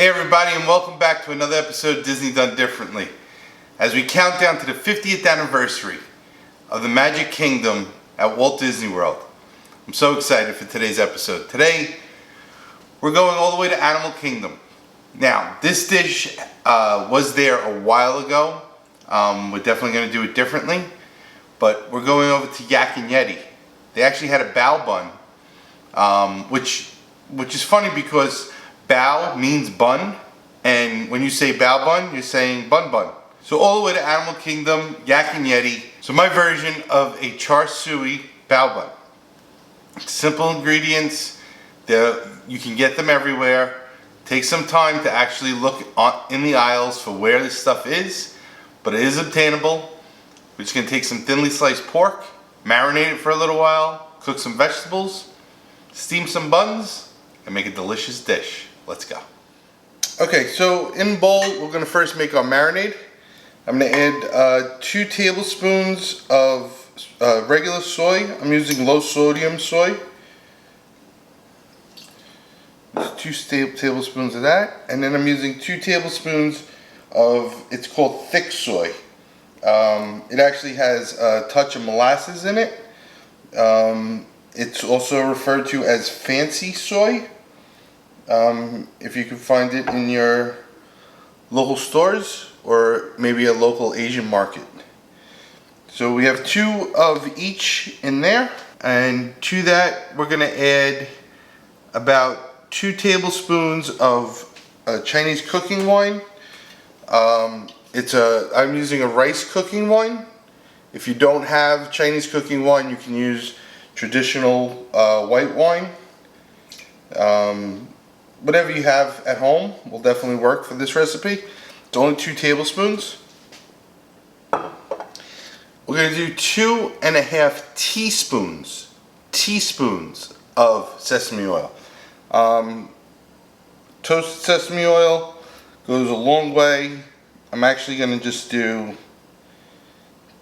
Hey everybody, and welcome back to another episode of Disney Done Differently. As we count down to the 50th anniversary of the Magic Kingdom at Walt Disney World. I'm so excited for today's episode. Today, we're going all the way to Animal Kingdom. Now, this dish was there a while ago. We're definitely going to do it differently. But we're going over to YAK and YETI. They actually had a BAO bun, which is funny because BAO means bun, and when you say BAO bun, you're saying bun bun. So all the way to Animal Kingdom, YAK and YETI. So my version of a CHAR SIU BAO bun. Simple ingredients, you can get them everywhere. Take some time to actually look in the aisles for where this stuff is, but it is obtainable. We're just going to take some thinly sliced pork, marinate it for a little while, cook some vegetables, steam some buns, and make a delicious dish. Let's go. Okay, so in the bowl, we're going to first make our marinade. I'm going to add 2 tablespoons of regular soy. I'm using low sodium soy. Just 2 tablespoons of that. And then I'm using 2 tablespoons of, it's called thick soy. It actually has a touch of molasses in it. It's also referred to as fancy soy. If you can find it in your local stores or maybe a local Asian market. So we have 2 of each in there, and to that we're going to add about 2 tablespoons of Chinese cooking wine. I'm using a rice cooking wine. If you don't have Chinese cooking wine, you can use traditional white wine. Whatever you have at home will definitely work for this recipe. It's only 2 tablespoons. We're going to do 2.5 teaspoons of sesame oil. Toasted sesame oil goes a long way. I'm actually going to just do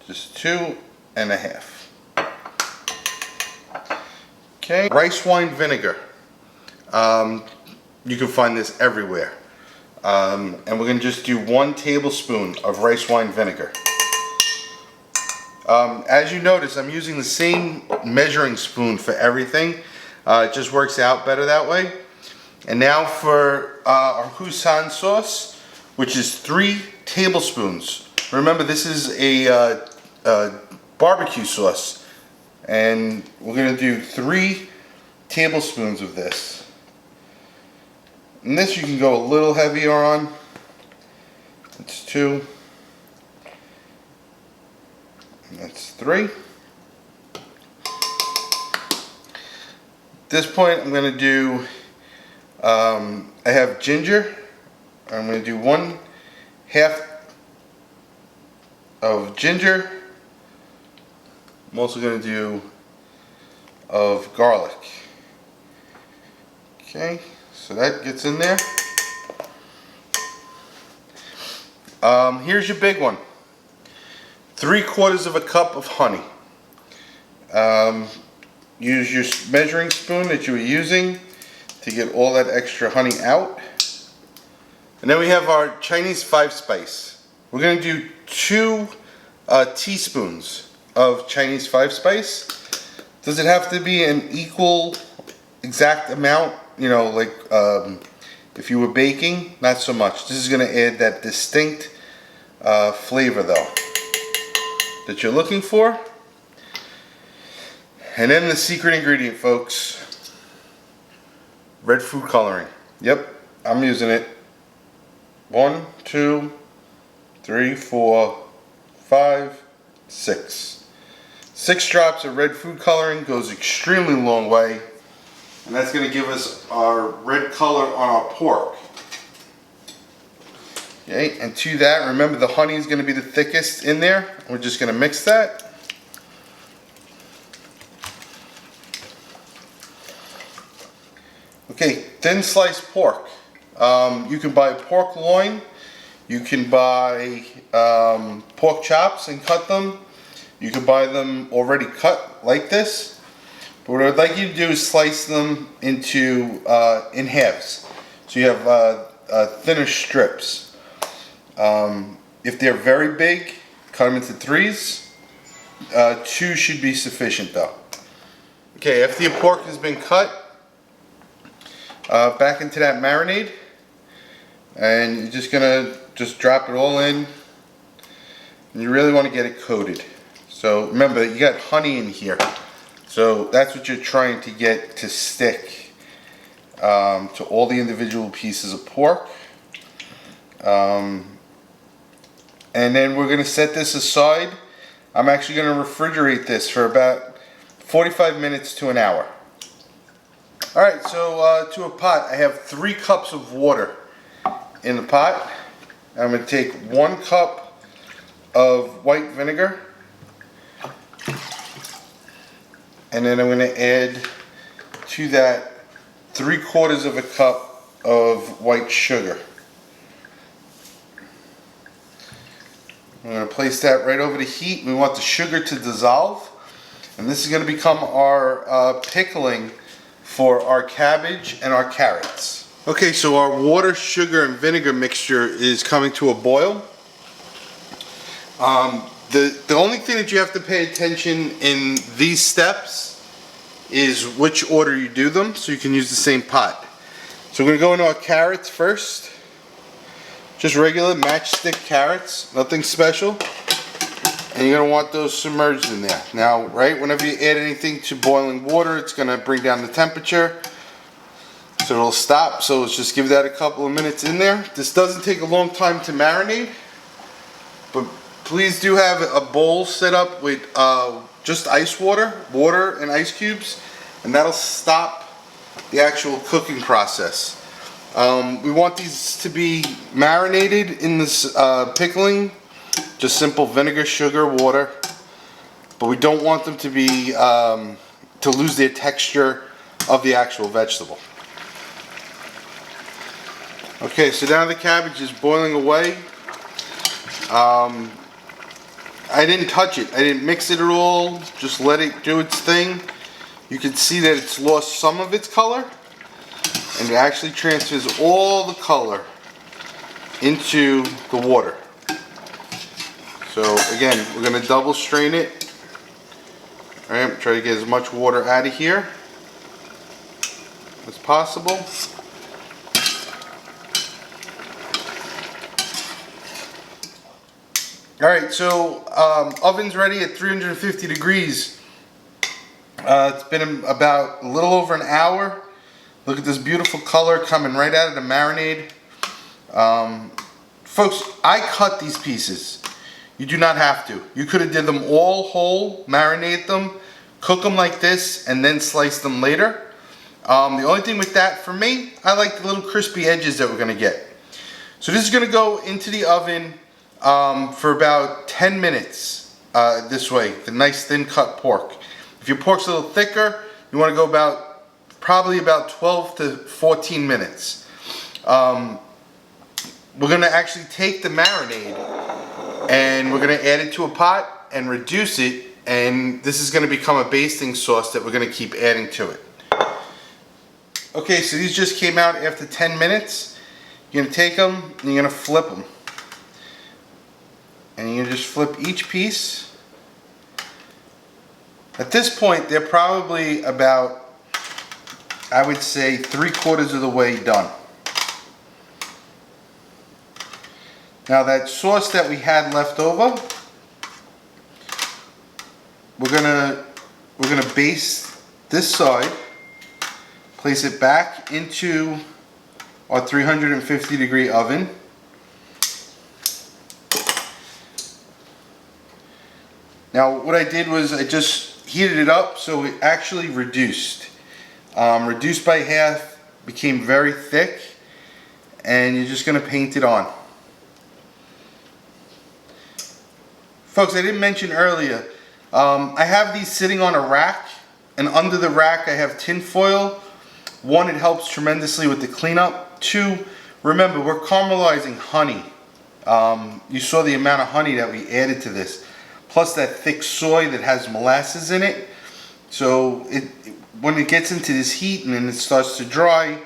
2.5. Okay, rice wine vinegar. You can find this everywhere. And we're going to just do 1 tablespoon of rice wine vinegar. As you notice, I'm using the same measuring spoon for everything. It just works out better that way. And now for our Hoisin sauce, which is 3 tablespoons. Remember, this is a barbecue sauce. And we're going to do 3 tablespoons of this. And this you can go a little heavier on. That's 2. And that's 3. At this point I'm going to do, I have ginger. I'm going to do 1/2 of ginger. I'm also going to do of garlic. Okay. So that gets in there. Here's your big one. 3/4 cup of honey. Use your measuring spoon that you were using to get all that extra honey out. And then we have our Chinese 5-spice. We're going to do 2 teaspoons of Chinese 5-spice. Does it have to be an equal, exact amount? You know, like if you were baking, not so much. This is going to add that distinct flavor though that you're looking for. And then the secret ingredient, folks, red food coloring. Yep, I'm using it. 1, 2, 3, 4, 5, 6. 6 drops of red food coloring goes extremely long way. And that's going to give us our red color on our pork. Okay, and to that, remember the honey is going to be the thickest in there. We're just going to mix that. Okay, thin sliced pork. You can buy pork loin. You can buy pork chops and cut them. You can buy them already cut like this. But what I'd like you to do is slice them into in halves. So you have thinner strips. If they're very big, cut them into threes. 2 should be sufficient though. Okay, after your pork has been cut, back into that marinade, and you're just gonna drop it all in. And you really want to get it coated. So remember, you got honey in here, so that's what you're trying to get to stick to all the individual pieces of pork. And then we're gonna set this aside. I'm actually gonna refrigerate this for about 45 minutes to an hour. Alright, so to a pot, I have 3 cups of water in the pot. I'm going to take 1 cup of white vinegar, and then I'm going to add to that 3/4 of a cup of white sugar. I'm going to place that right over the heat. We want the sugar to dissolve, and this is going to become our pickling for our cabbage and our carrots. Okay, so our water, sugar, and vinegar mixture is coming to a boil. The only thing that you have to pay attention in these steps is which order you do them, so you can use the same pot. So we're going to go into our carrots first. Just regular matchstick carrots, nothing special. And you're going to want those submerged in there. Now, right, whenever you add anything to boiling water, it's going to bring down the temperature. So it'll stop, so let's just give that a couple of minutes in there. This doesn't take a long time to marinate, but please do have a bowl set up with just ice water and ice cubes, and that'll stop the actual cooking process. We want these to be marinated in this pickling, just simple vinegar, sugar, water, but we don't want them to be to lose their texture of the actual vegetable. Okay, so now the cabbage is boiling away. I didn't touch it. I didn't mix it at all. Just let it do its thing. You can see that it's lost some of its color, and it actually transfers all the color into the water. So again, we're going to double strain it. All right, try to get as much water out of here as possible. Alright, so oven's ready at 350 degrees. It's been about a little over an hour. Look at this beautiful color coming right out of the marinade. Folks, I cut these pieces. You do not have to. You could have did them all whole, marinate them, cook them like this, and then slice them later. The only thing with that, for me, I like the little crispy edges that we're going to get. So this is going to go into the oven for about 10 minutes this way, the nice thin cut pork. If your pork's a little thicker, you want to go probably about 12 to 14 minutes. We're going to actually take the marinade and we're going to add it to a pot and reduce it, and this is going to become a basting sauce that we're going to keep adding to it. Okay, so these just came out after 10 minutes. You're going to take them and you're going to flip them. And you just flip each piece. At this point, they're probably about, I would say, 3/4 of the way done. Now that sauce that we had left over, we're gonna baste this side, place it back into our 350 degree oven. Now what I did was I just heated it up so it actually reduced. Reduced by half, became very thick, and you're just going to paint it on. Folks, I didn't mention earlier, I have these sitting on a rack, and under the rack I have tin foil. One, it helps tremendously with the cleanup. Two, remember, we're caramelizing honey. You saw the amount of honey that we added to this, plus that thick soy that has molasses in it. So when it gets into this heat and then it starts to dry,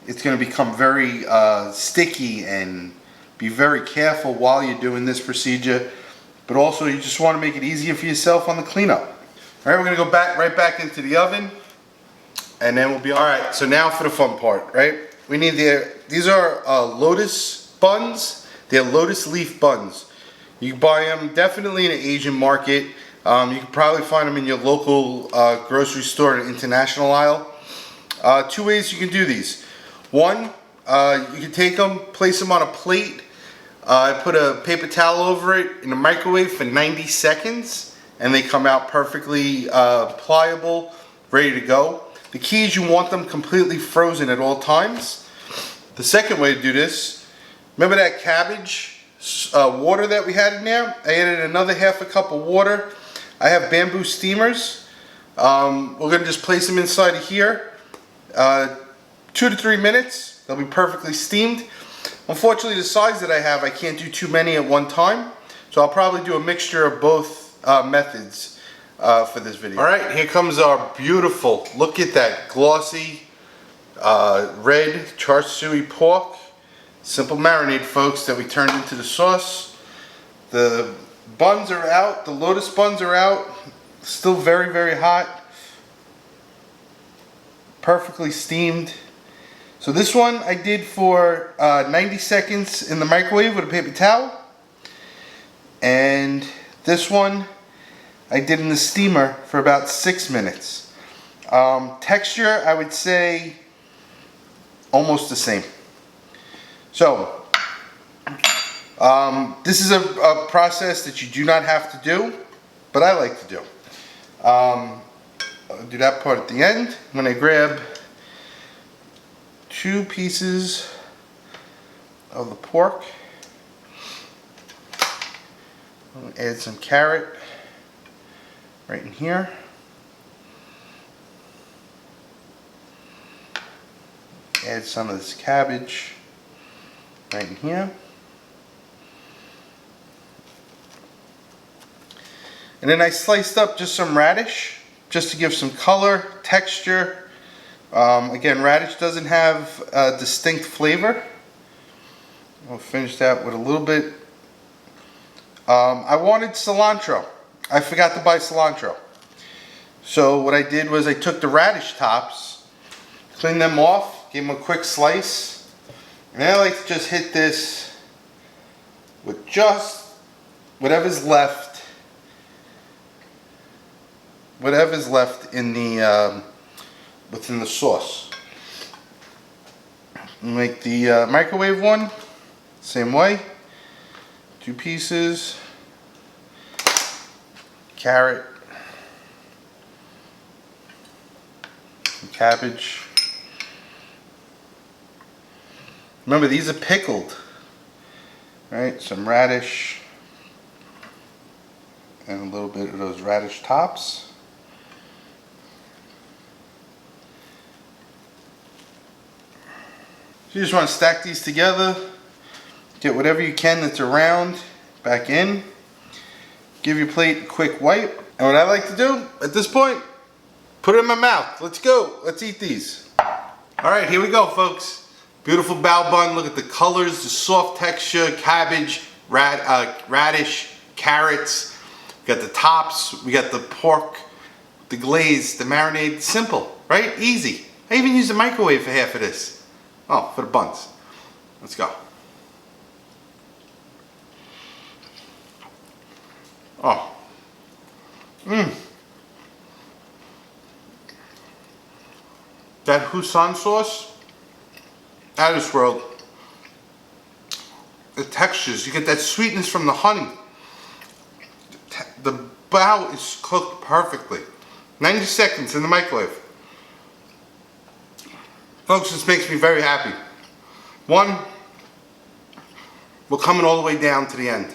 it's going to become very sticky, and be very careful while you're doing this procedure. But also, you just want to make it easier for yourself on the cleanup. All right, we're going to go right back into the oven, and then we'll be all right. So now for the fun part, right? We need these are lotus buns. They're lotus leaf buns. You can buy them definitely in an Asian market. You can probably find them in your local grocery store and international aisle. Two ways you can do these. One, you can take them, place them on a plate, put a paper towel over it in the microwave for 90 seconds, and they come out perfectly pliable, ready to go. The key is you want them completely frozen at all times. The second way to do this, remember that cabbage water that we had in there? I added another half a cup of water. I have bamboo steamers. We're going to just place them inside of here. 2 to 3 minutes. They'll be perfectly steamed. Unfortunately, the size that I have, I can't do too many at one time. So I'll probably do a mixture of both methods for this video. All right, here comes our beautiful, look at that glossy red char siu pork. Simple marinade, folks, that we turned into the sauce. The buns are out, the lotus buns are out. Still very, very hot. Perfectly steamed. So this one I did for 90 seconds in the microwave with a paper towel. And this one I did in the steamer for about 6 minutes. Texture, I would say almost the same. So, this is a process that you do not have to do, but I like to do. I'll do that part at the end. I'm going to grab 2 pieces of the pork. I'm going to add some carrot right in here. Add some of this cabbage right in here. And then I sliced up just some radish, just to give some color, texture. Again, radish doesn't have a distinct flavor. I'll finish that with a little bit. I wanted cilantro. I forgot to buy cilantro. So what I did was I took the radish tops, cleaned them off, gave them a quick slice. And I like to just hit this with just whatever's left in the within the sauce. Make the microwave one same way. 2 pieces, carrot, some cabbage. Remember, these are pickled. Right, some radish and a little bit of those radish tops. You just want to stack these together, get whatever you can that's around back in, give your plate a quick wipe, and what I like to do at this point, put it in my mouth. Let's go, let's eat these. All right, here we go, folks. Beautiful bao bun, look at the colors, the soft texture, cabbage, radish, carrots. We got the tops, we got the pork, the glaze, the marinade. Simple, right? Easy. I even used the microwave for half of this. Oh, for the buns. Let's go. Oh. That Houston sauce, out of this world. The textures, you get that sweetness from the honey. The bao is cooked perfectly. 90 seconds in the microwave. Folks, this makes me very happy. One, we're coming all the way down to the end.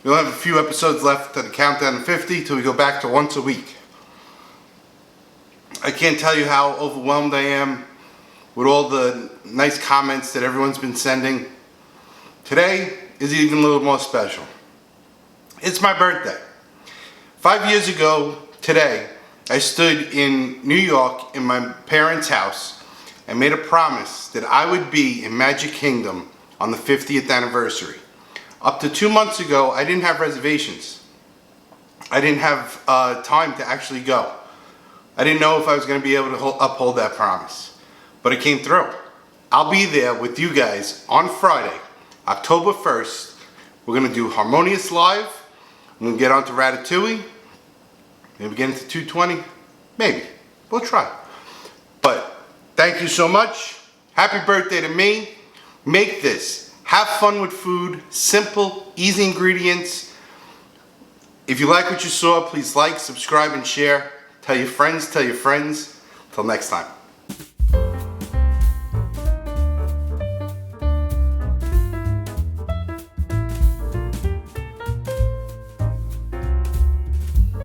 We'll have a few episodes left to the countdown to 50 till we go back to once a week. I can't tell you how overwhelmed I am with all the nice comments that everyone's been sending. Today is even a little more special. It's my birthday. 5 years ago today, I stood in New York in my parents' house and made a promise that I would be in Magic Kingdom on the 50th anniversary. Up to 2 months ago, I didn't have reservations. I didn't have time to actually go. I didn't know if I was going to be able to uphold that promise, but it came through. I'll be there with you guys on Friday, October 1st. We're going to do Harmonious Live. I'm going to get on to Ratatouille. Maybe get into 220. Maybe. We'll try. But thank you so much. Happy birthday to me. Make this. Have fun with food. Simple, easy ingredients. If you like what you saw, please like, subscribe, and share. Tell your friends. Till next time.